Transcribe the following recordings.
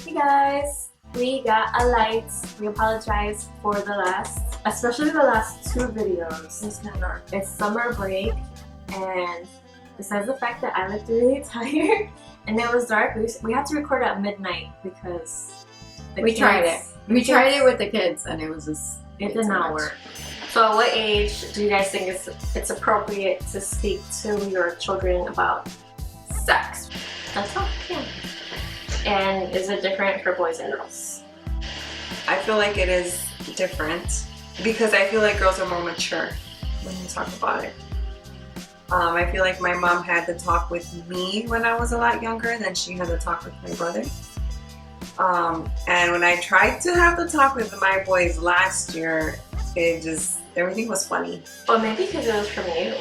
Hey guys, we got a light. We apologize for especially the last two videos. It's summer break, and besides the fact that I looked really tired and it was dark, we had to record at midnight because we tried it. We tried it with the kids, and it did not work. So, at what age do you guys think it's appropriate to speak to your children about sex? That's all. Yeah. And is it different for boys and girls? I feel like it is different because I feel like girls are more mature when you talk about it. I feel like my mom had the talk with me when I was a lot younger than she had the talk with my brother. And when I tried to have the talk with my boys last year, everything was funny. Well, maybe because it was from you.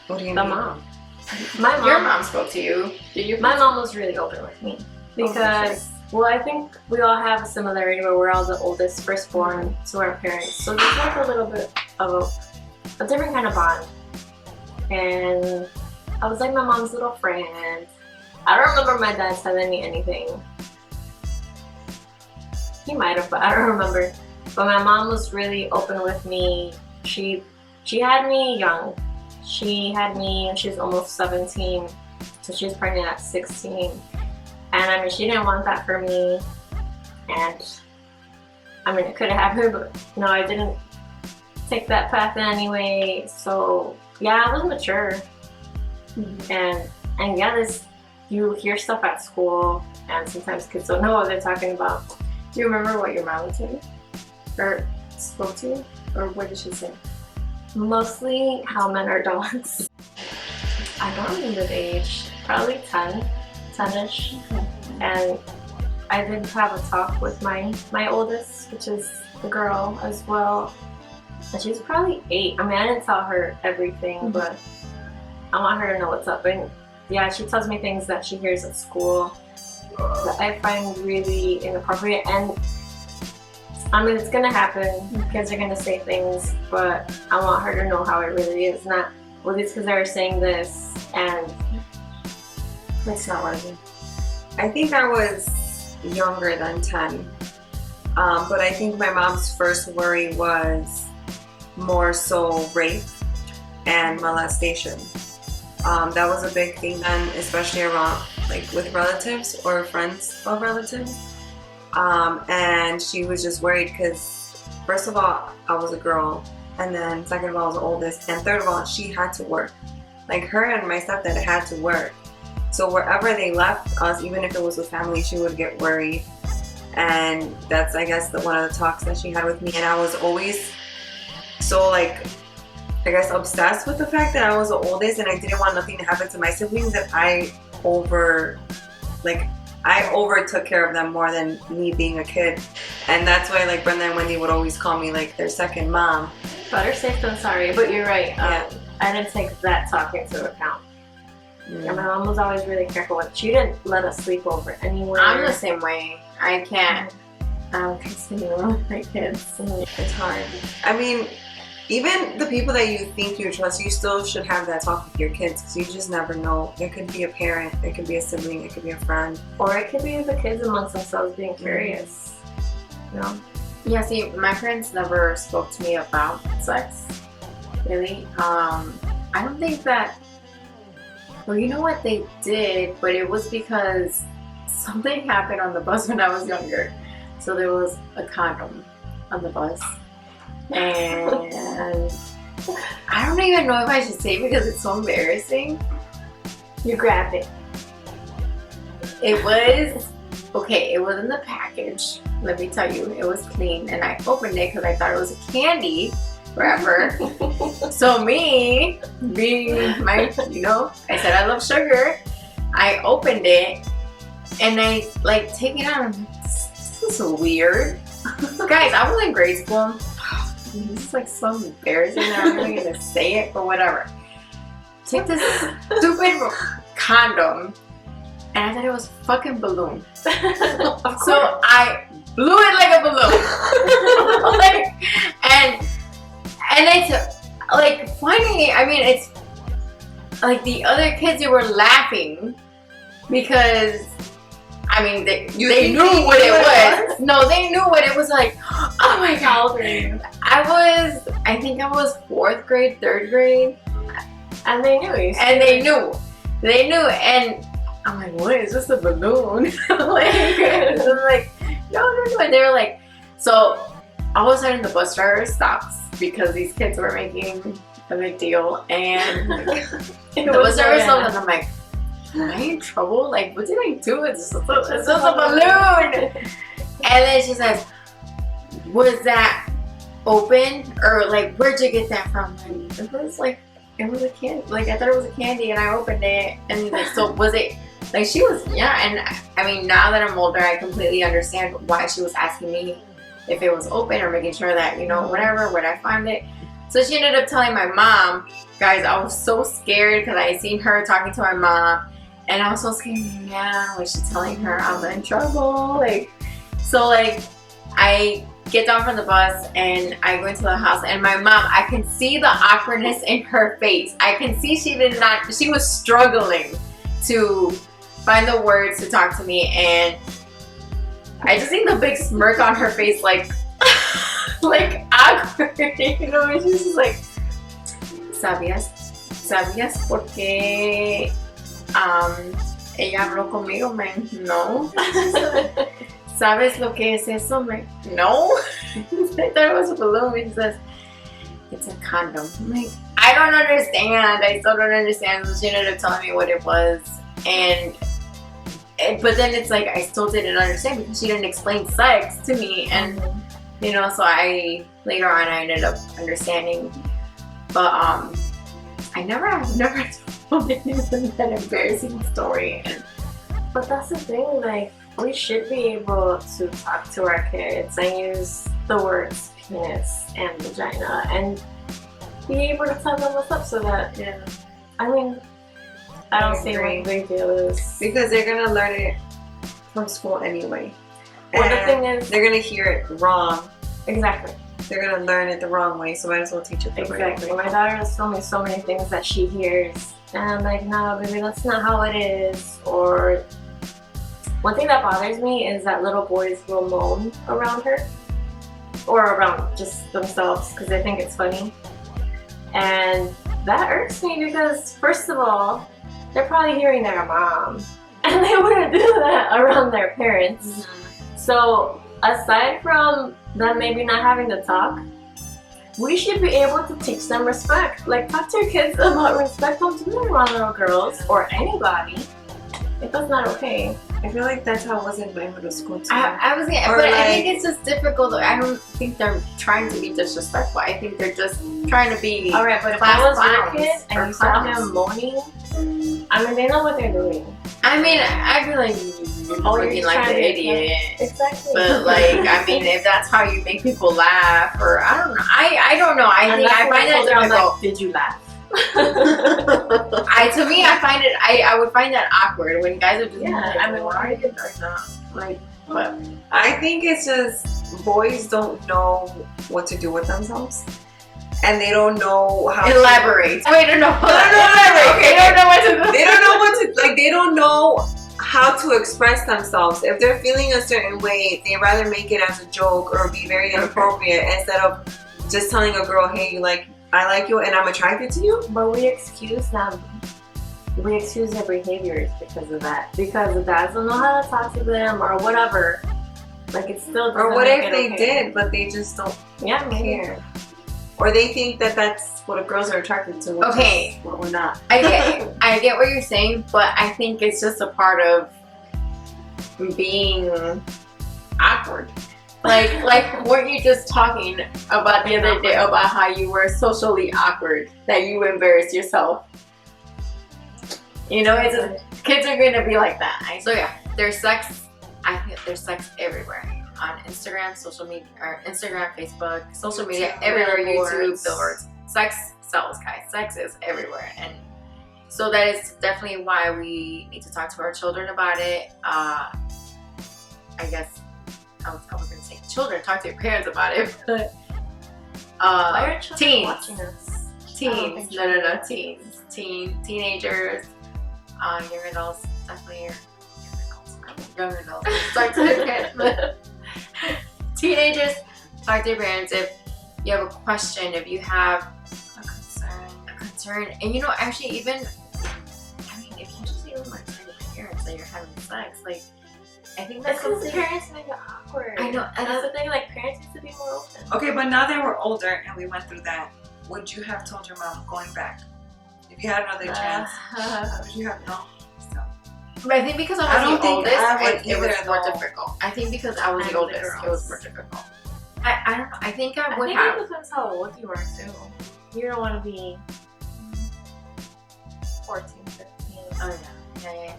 What do you mean? The mom. Your mom spoke to you. My mom was really open with me because, well, I think we all have a similarity where we're all the oldest, firstborn to our parents. So there's like a little bit of a different kind of bond. And I was like my mom's little friend. I don't remember my dad telling me anything. He might have, but I don't remember. But my mom was really open with me. She had me young. She had me when she was almost 17, so she was pregnant at 16. And I mean, she didn't want that for me. And I mean, it could have happened, but no, I didn't take that path anyway. So yeah, I was mature. And yeah, you hear stuff at school, and sometimes kids don't know what they're talking about. Do you remember what your mom would tell you? Or spoke to you? Or what did she say? Mostly how men are dogs. I don't remember the age. Probably 10-ish. And I did have a talk with my oldest, which is the girl as well. And she's probably 8. I mean, I didn't tell her everything, but I want her to know what's up. And yeah, she tells me things that she hears at school that I find really inappropriate. And I mean, it's gonna happen. Kids are gonna say things, but I want her to know how it really is. Not, well, it's because they're saying this, and it's not working. I think I was younger than 10, but I think my mom's first worry was more so rape and molestation. That was a big thing then, especially around like with relatives or friends of relatives. And she was just worried because first of all, I was a girl, and then second of all, I was the oldest, and third of all, she had to work. Like her and my stepdad had to work. So wherever they left us, even if it was with family, she would get worried. And that's, I guess, one of the talks that she had with me. And I was always so like, I guess, obsessed with the fact that I was the oldest and I didn't want nothing to happen to my siblings, that I overtook care of them more than me being a kid. And that's why like Brenda and Wendy would always call me like their second mom. Better safe than sorry, but you're right. I didn't take that talk into account. Yeah, my mom was always really careful. She didn't let us sleep over anywhere. I'm the same way. I can't. I don't continue with my kids. It's hard. I mean, even the people that you think you trust, you still should have that talk with your kids, because you just never know. It could be a parent, it could be a sibling, it could be a friend. Or it could be the kids amongst themselves being curious. You know? Yeah, see, my parents never spoke to me about sex, really. I don't think that, well, you know what they did, but it was because something happened on the bus when I was younger. So there was a condom on the bus. And I don't even know if I should say it because it's so embarrassing. You grabbed it. It was, okay, it was in the package. Let me tell you, it was clean. And I opened it because I thought it was a candy wrapper. So me, being my, I said I love sugar. I opened it and I like take it out and I'm like, this is weird. Guys, I was in grade school. This is like so embarrassing that I'm not even gonna say it, but whatever. Take this stupid condom, and I thought it was a fucking balloon. So I blew it like a balloon. and it's like funny. I mean, it's like the other kids, they were laughing because I I mean, they think knew they what knew it what was. No, they knew what it was like. Oh my god. How old were you? I think I was 4th grade, 3rd grade. And they knew you. And they knew. And I'm like, what is this, a balloon? like, no. And they were like, so all of a sudden the bus driver stops because these kids were making a big deal. And the bus driver stops, and I'm like, am I in trouble? Like, what did I do? It's just a balloon. And then she says, was that open? Or like, where'd you get that from? And it was a candy. Like, I thought it was a candy, and I opened it, and like, so was it? Like, she was, yeah. And I mean, now that I'm older, I completely understand why she was asking me if it was open or making sure that, you know, whatever, where I find it. So she ended up telling my mom. Guys, I was so scared because I seen her talking to my mom, and I was so scared. Yeah, was she telling her I'm in trouble? Like, so like, I get down from the bus and I go into the house, and my mom, I can see the awkwardness in her face. I can see she was struggling to find the words to talk to me, and I just seen the big smirk on her face, like like awkward, you know, and she's just like, ¿Sabías por qué ella habló conmigo? No. ¿Sabes lo que es eso? No. I thought it was a balloon. She says, it's a condom. I'm like, I don't understand. I still don't understand. So she ended up telling me what it was. But then it's like, I still didn't understand because she didn't explain sex to me. And, you know, so later on, I ended up understanding. But, I've never told anyone that embarrassing story. But that's the thing, like, we should be able to talk to our kids and use the words penis and vagina and be able to tell them what's up, so that, yeah. I mean, I don't see what the big deal is. Because they're gonna learn it from school anyway. Well, and the thing is, they're gonna hear it wrong. Exactly. They're gonna learn it the wrong way, so might as well teach it the right way. My daughter has told me so many things that she hears, and I'm like, no, baby, that's not how it is. Or one thing that bothers me is that little boys will moan around her, or around just themselves, because they think it's funny. And that irks me because, first of all, they're probably hearing their mom, and they wouldn't do that around their parents. Mm-hmm. So aside from them maybe not having to talk, we should be able to teach them respect. Like, talk to your kids about respect. Don't do that around little girls or anybody. If that's not okay. I feel like that's how it was in my middle school too. I think it's just difficult. I don't think they're trying to be disrespectful. I think they're just trying to be. All right, but if I was your kid and you saw them moaning, I mean, they know what they're doing. I mean, I feel like you're looking like an idiot. Exactly. But like, I mean, if that's how you make people laugh, or I don't know. I don't know. I find that difficult. Like, did you laugh? To me, I would find that awkward when guys are just I mean, why are you doing that? Like, but I think it's just boys don't know what to do with themselves, and they don't know how elaborate. Wait, no. Elaborate. They don't know what to do. They don't know what to like. They don't know how to express themselves. If they're feeling a certain way, they rather make it as a joke or be very inappropriate instead of just telling a girl, "Hey, I like you and I'm attracted to you." But we excuse them. We excuse their behaviors because of that. Because the guys don't know how to talk to them or whatever. Like, it's still. Or what if they did, but they just don't care? Or they think that that's what girls are attracted to. Okay. What we're not. I get what you're saying, but I think it's just a part of being awkward. Like weren't you just talking about the other day about how you were socially awkward, that you embarrassed yourself? You know, it's just, kids are gonna be like that. So yeah, there's sex. I think there's sex everywhere on Instagram, social media, or Instagram, Facebook, social media, everywhere. YouTube, billboards. Sex sells, guys. Sex is everywhere, and so that is definitely why we need to talk to our children about it. I guess. I was going to say children, talk to your parents about it, but teens, no, teens, teenagers, young adults, definitely young young adults. Talk to their parents. But teenagers, talk to your parents if you have a question, if you have a concern. And you know, actually even, I mean, if you just even like tell your parents that you're having sex, like, I think that's because something. parents make it awkward. I know, And that's the thing, like, parents need to be more open. Okay, but now that we're older and we went through that, would you have told your mom going back? If you had another chance, would you have no? So. But I think because I was the oldest, it was more difficult. I think because I was the oldest, it was more difficult. I don't know. I think I would have. It depends how old you are too. You don't want to be 14, 15. Oh yeah.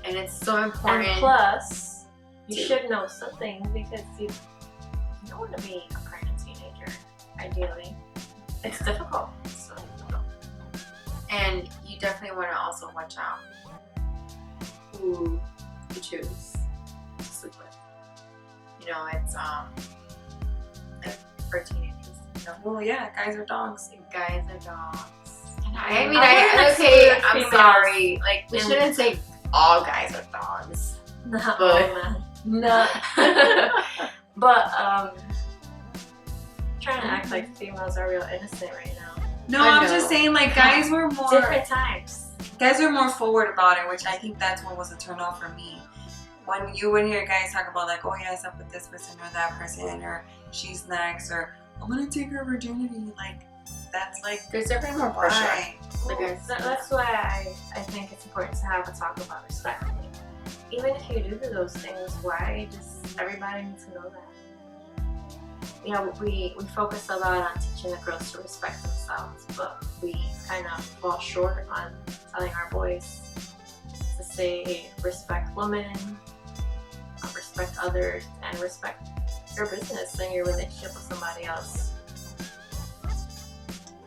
And it's so important. And plus, you should know something because you don't want to be a pregnant teenager. Ideally, it's difficult. So. And you definitely want to also watch out who you choose to sleep with. You know, it's like for teenagers. You know? Well, yeah, guys are dogs. Guys are dogs. I mean, I'm sorry. Like, we shouldn't say all guys are dogs. Not But- all men. No. But trying to act like females are real innocent right now. No, I I'm know. just saying, like, guys were more times. guys were more forward about it, which I think that's what was a turn off for me. When you would hear guys talk about like, oh yeah, I slept with this person or that person, or she's next, or I'm gonna take her virginity, like that's like There's definitely more pressure. why? Okay. That's why I think it's important to have a talk about respect. Even if you do those things, why just everybody needs to know that. You know, we focus a lot on teaching the girls to respect themselves, but we kind of fall short on telling our boys to say respect women, respect others, and respect your business and your relationship with somebody else.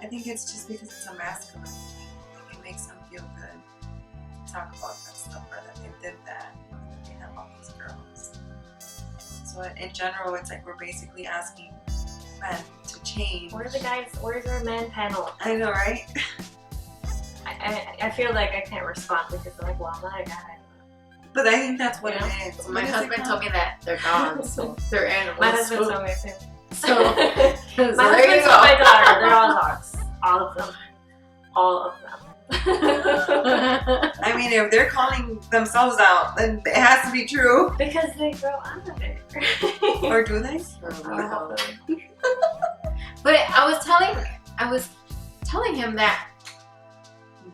I think it's just because it's a masculine thing. Like, it makes them feel good to talk about that stuff, or that they did that, or that they have all these girls. So in general, it's like we're basically asking men to change. Where's our men panel? I know, right? I feel like I can't respond because I'm like, well, I'm not a guy. But I think that's what Yeah. it is. My husband told me that they're dogs, so they're animals. My husband told me too. So, My there you husband go. told my daughter, they're all dogs. All of them. All of them. I mean, if they're calling themselves out, then it has to be true. Because they grow out of it. Or do they? All of them. But I was telling him that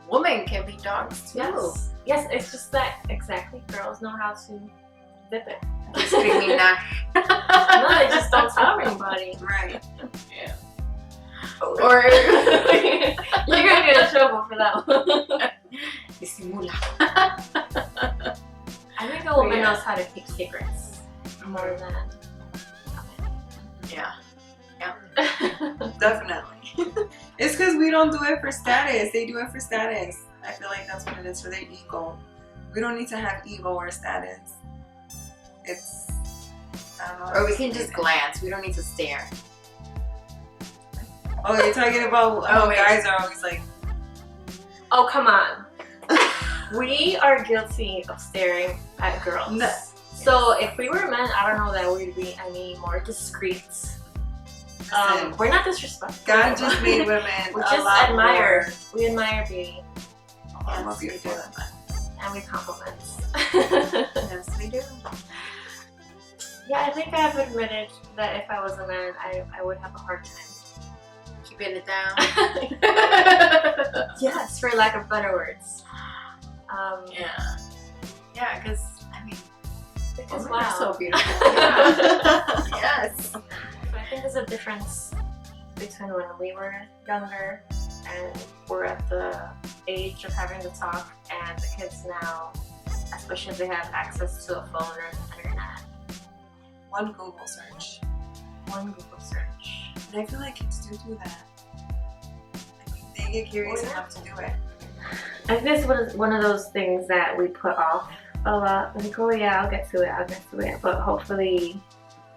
women can be dogs too. Yes, it's just that exactly girls know how to dip it. Just kidding me, nah. No, they just don't tell anybody. Right. Yeah. Or you're gonna get in trouble for that one. Disimula. I think a woman Yeah. knows how to keep secrets more than Yeah. Definitely. It's because we don't do it for status. They do it for status. I feel like that's what it is, for their ego. We don't need to have ego or status. It's, I don't know. Or we can just glance. We don't need to stare. Oh, you're talking about how guys are always like, Oh, come on. We are guilty of staring at girls. No. So if we were men, I don't know that we'd be any more discreet. listen, We're not disrespectful. God just made women We a just lot admire. We admire beauty. more beautiful than men. And we compliment. Yes, we do. Yeah, I think I've admitted that if I was a man, I would have a hard time. Keeping it down. Yes, for lack of better words. Yeah. Yeah, because, I mean, Because women are so wow. beautiful. Yeah. Yes. So I think there's a difference between when we were younger and we're at the age of having to talk, and the kids now, especially if they have access to a phone or the internet, One Google search. one Google search. And I feel like kids do that. I mean, they get curious enough to do it. I think this was one of those things that we put off a lot. Like, oh yeah, I'll get to it. But hopefully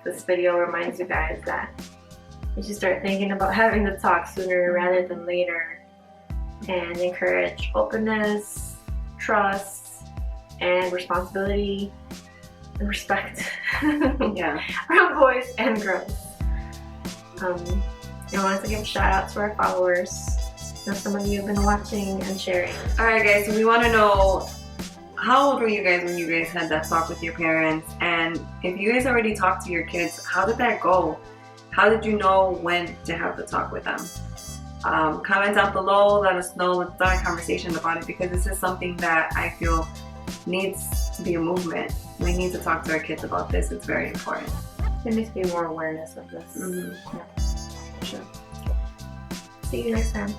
this video reminds you guys that you should start thinking about having the talk sooner rather than later, and encourage openness, trust, and responsibility respect. Yeah. From boys and girls. I wanted to give a shout out to our followers. Some of you have been watching and sharing. Alright guys, so we want to know, how old were you guys when you guys had that talk with your parents? And if you guys already talked to your kids, how did that go? How did you know when to have the talk with them? Comment down below, let us know, let's start a conversation about it, because this is something that I feel needs to be a movement. We need to talk to our kids about this. It's very important. There needs to be more awareness of this. Mm-hmm. Yeah, for sure. See you next time.